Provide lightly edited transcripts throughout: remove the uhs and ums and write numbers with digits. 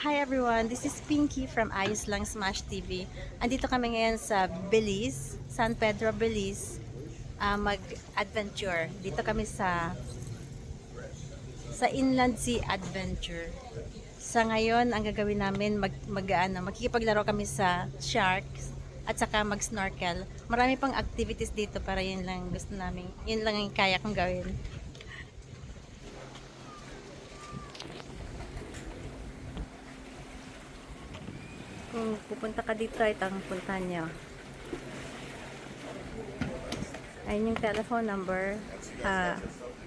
Hi everyone, this is Pinky from Ayos Lang Smash TV. Andito kami ngayon sa Belize, San Pedro, Belize, mag-adventure. Dito kami sa Inland Sea Adventure. Sa ngayon, ang gagawin namin, magkikipaglaro kami sa sharks at saka mag-snorkel. Marami pang activities dito para yun lang gusto namin. Yun lang yung kaya kong gawin. Kung pupunta ka dito, ito ang puntahan nyo. Ayun yung telephone number.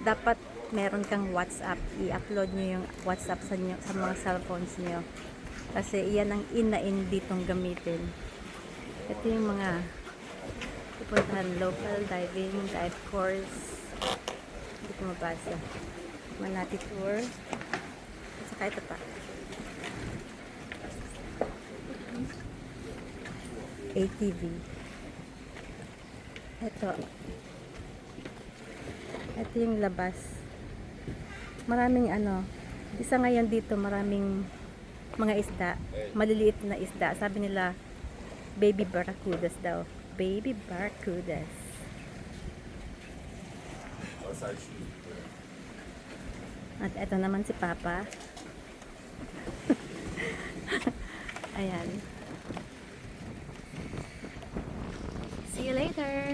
Dapat meron kang WhatsApp. I-upload nyo yung WhatsApp sa mga cellphones nyo. Kasi iyan ang in na in ditong gamitin. Ito yung mga pupuntahan. Local diving, dive course. Hindi ko mabasa. Manati tour. At saka ito pa. ATV. Ito yung labas. Maraming isa ngayon dito, maraming mga isda, maliliit na isda. Sabi nila, baby barracudas daw. Baby barracudas. At ito naman si Papa. Ayan. See you later!